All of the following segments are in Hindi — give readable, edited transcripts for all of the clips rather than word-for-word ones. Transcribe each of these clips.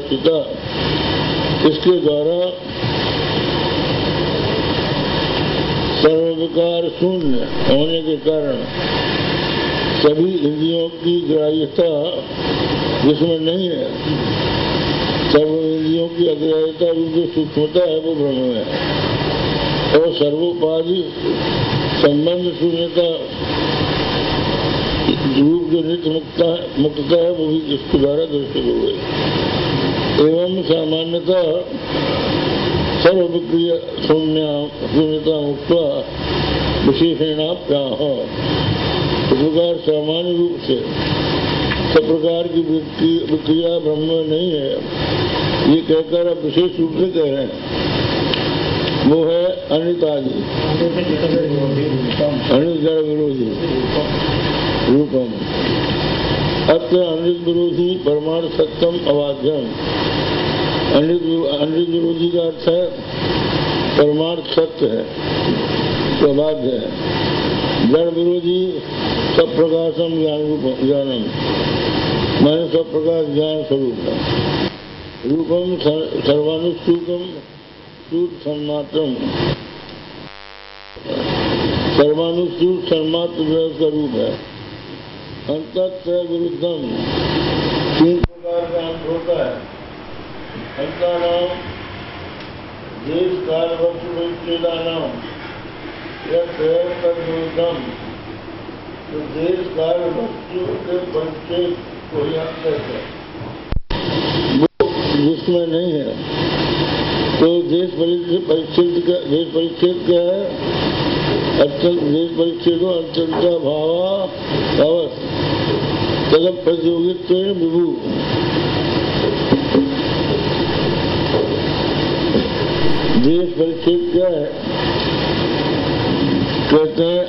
स्थिता, इसके द्वारा सर्वविकार शून्य होने के कारण सभी इंद्रियों की ग्राह्यता जिसमें नहीं है, सर्व इंद्रियों की अग्राह्यता जो सूक्ष्मता है वो ब्रह्म है, और सर्वोपाधि संबंध शून्यता रूप जो नित्य मुक्तता है वो भी इसके द्वारा दर्शित हो गई। एवं सामान्यतः सर्वविक्रिय शून्यता मुक्ता विशेषणाप्याह, इस प्रकार सामान्य रूप से सब प्रकार की विक्रिया ब्रह्म में नहीं है, ये कहकर अब विशेष रूप से कह रहे हैं। वो है अनितादि, अनित विरोधी रूपम। अत्र अनित विरोधी परमार्थ सत्यम अवाध्यम। अनित विरोधी का अर्थ है परमार्थ सत्य है, अबाध्य है। जड़ विरोधी सब प्रकाशम ज्ञानम, माने सब प्रकाश ज्ञान स्वरूप है। रूपम सर्वानुसूतम सूत सन्मात्रम, सर्वानुसूत सन्मात्र जो उसका रूप है। अंतःत्रय विरुद्धम, तीन प्रकार का अंत होता है। अंतानाम देश काल वस्तु परिच्छेदानाम तद विरुद्धम, तो देश काल वस्तु के परिच्छेद को ही अंतर है, वो जिसमें नहीं है। तो देश परिच्छेद क्या है? देश परिच्छेदो अत्यंता भावा अवस्थ तद प्रतियोगित्व विभू। देश परिच्छेद क्या है? कहते हैं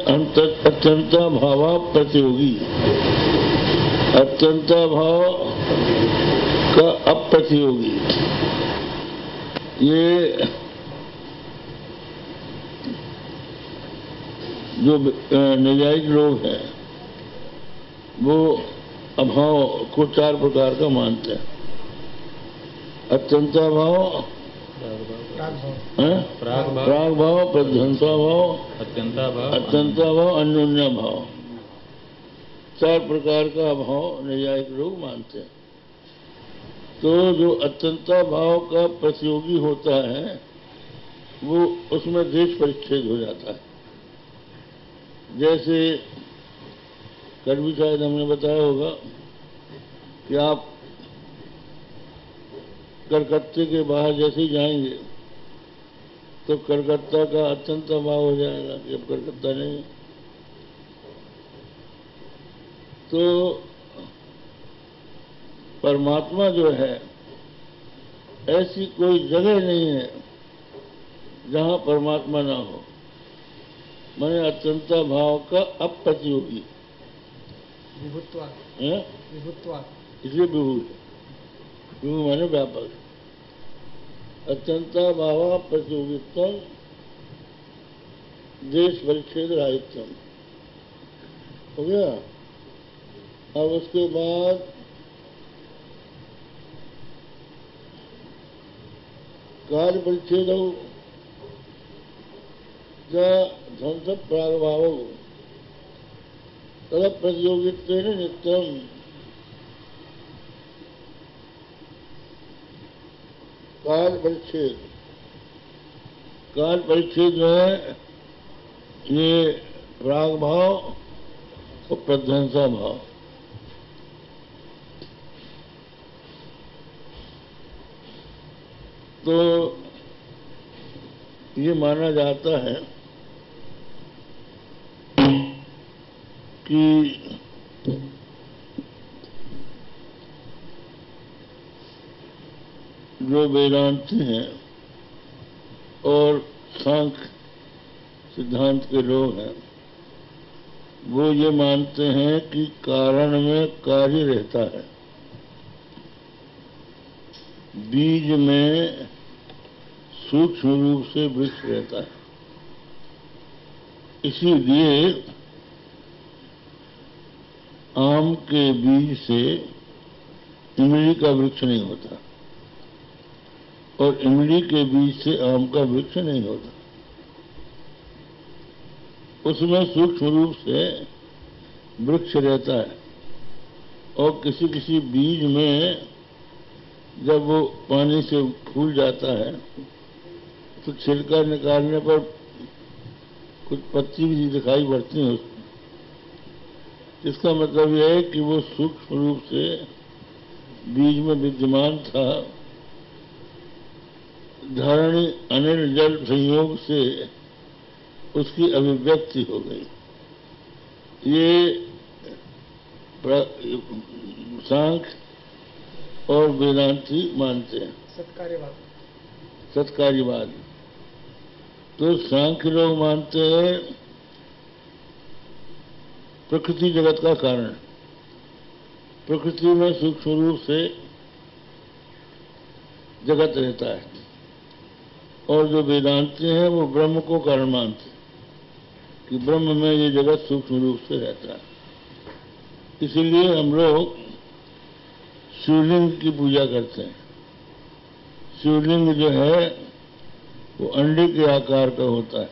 अत्यंता भावा प्रतियोगी, अत्यंता भाव का अप्रतियोगी। ये जो नैयायिक लोग हैं वो अभाव को चार प्रकार का मानते हैं। अत्यंता भाव, प्राग भाव, प्रध्वंसा भाव, अत्यंता भाव, अन्योन्या भाव, चार प्रकार का अभाव नैयायिक लोग मानते हैं। तो जो अत्यंता भाव का प्रतियोगी होता है वो उसमें देश परिच्छेद हो जाता है। जैसे कल भी शायद हमने बताया होगा कि आप कलकत्ते के बाहर जैसे ही जाएंगे तो कलकत्ता का अत्यंत अभाव हो जाएगा कि अब कलकत्ता नहीं है। तो परमात्मा जो है ऐसी कोई जगह नहीं है जहां परमात्मा ना हो, माने अत्यंता भाव का अप्रतियोगी। इसलिए विभू, विभू माने व्यापक। अत्यंता भाव प्रतियोगित्वम देश परिच्छेद राहित्यम हो गया। अब उसके बाद कार्य परिच्छेद ध्वंस प्रागभाव तद प्रतियोगित्व नित्यम। काल परिच्छेद, काल परिच्छेद जो है ये प्राग भाव और प्रध्वंसा भाव। तो ये माना जाता है कि जो वेदांती हैं और सांख्य सिद्धांत के लोग हैं वो ये मानते हैं कि कारण में कार्य रहता है, बीज में सूक्ष्म रूप से वृक्ष रहता है। इसीलिए आम के बीज से इमली का वृक्ष नहीं होता। और इमली के बीज से आम का वृक्ष नहीं होता। उसमें सूक्ष्म रूप से वृक्ष रहता है और किसी किसी बीज में जब वो पानी से फूल जाता है तो छिलका निकालने पर कुछ पत्ती भी दिखाई पड़ती है उसमें। इसका मतलब यह है कि वो सूक्ष्म रूप से बीज में विद्यमान था। धारणी अनिल जल संयोग से उसकी अभिव्यक्ति हो गई। ये सांख्य और वेदांती मानते हैं सत्कार्यवाद। तो सांख्य लोग मानते हैं प्रकृति जगत का कारण, प्रकृति में सूक्ष्म रूप से जगत रहता है। और जो वेदांती हैं वो ब्रह्म को कारण मानते हैं कि ब्रह्म में ये जगत सूक्ष्म रूप से रहता है। इसीलिए हम लोग शिवलिंग की पूजा करते हैं। शिवलिंग जो है वो अंडे के आकार का होता है।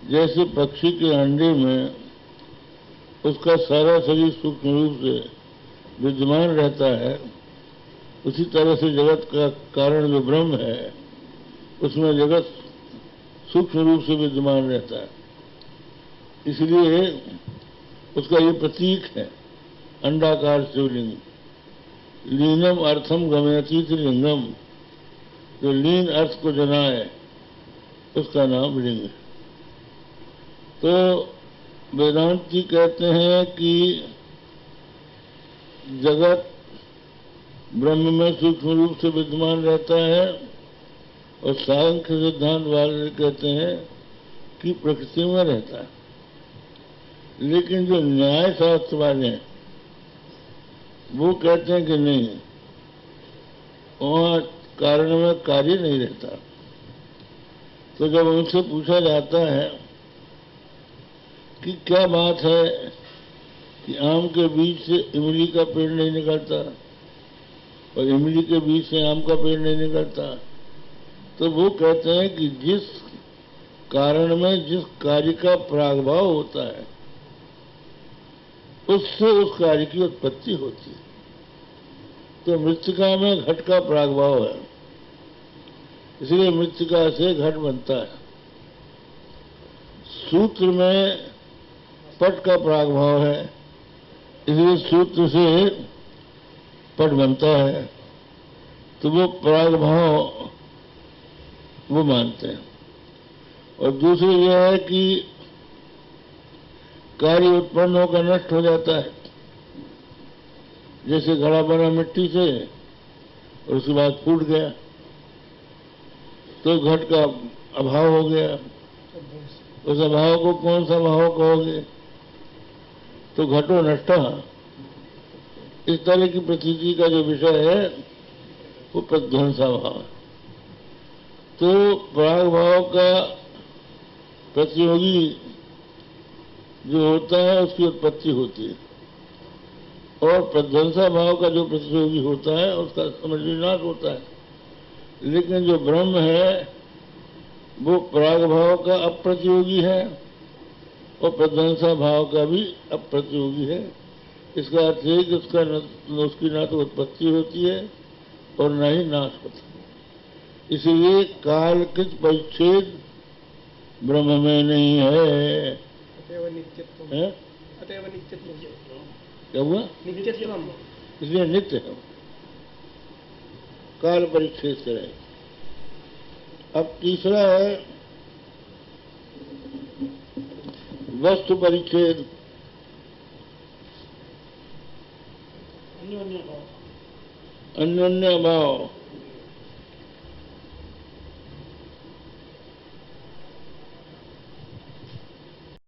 जैसे पक्षी के अंडे में उसका सारा शरीर सूक्ष्म रूप से विद्यमान रहता है, उसी तरह से जगत का कारण जो ब्रह्म है उसमें जगत सूक्ष्म रूप से विद्यमान रहता है। इसलिए उसका ये प्रतीक है अंडाकार शिवलिंग। लीनम अर्थम गमयतीत लिंगम, जो लीन अर्थ को जनाए उसका नाम लिंग है। तो वेदांती कहते हैं कि जगत ब्रह्म में सूक्ष्म रूप से विद्यमान रहता है और सांख्य सिद्धांत वाले कहते हैं कि प्रकृति में रहता है। लेकिन जो न्याय शास्त्र वाले हैं वो कहते हैं कि नहीं, वहाँ कारण में कार्य नहीं रहता। तो जब उनसे पूछा जाता है कि क्या बात है कि आम के बीज से इमली का पेड़ नहीं निकलता और इमली के बीज से आम का पेड़ नहीं निकलता, तो वो कहते हैं कि जिस कारण में जिस कार्य का प्रागभाव होता है उससे उस कार्य की उत्पत्ति होती है। तो मृत्तिका में घट का प्रागभाव है, इसलिए मृत्तिका से घट बनता है। सूत्र में पट का प्रागभाव है, इसलिए सूत्र से पट बनता है। तो वो प्रागभाव वो मानते हैं। और दूसरी यह है कि कार्य उत्पन्न होकर नष्ट हो जाता है। जैसे घड़ा बना मिट्टी से और उसके बाद फूट गया तो घट का अभाव हो गया। उस अभाव को कौन सा भाव कहोगे? तो घटो नष्ट। इस तरह की प्रतीति का जो विषय है वो प्रध्वंसा भाव है। तो प्राग भाव का प्रतियोगी जो होता है उसकी उत्पत्ति होती है और प्रध्वंसा भाव का जो प्रतियोगी होता है उसका समझविनाश होता है। लेकिन जो ब्रह्म है वो प्राग भाव का अप्रतियोगी है और प्रध्वंसा भाव का भी अप्रतियोगी है। इसका अर्थ है कि उसकी ना तो उत्पत्ति होती है और न ही नाश होता है। इसलिए कालकृत परिच्छेद ब्रह्म में नहीं है। क्या हुआ? इसलिए नित्य है, काल परिच्छेद से रहे। अब तीसरा है वस्तु परिच्छेद। अन्योन्य भाव।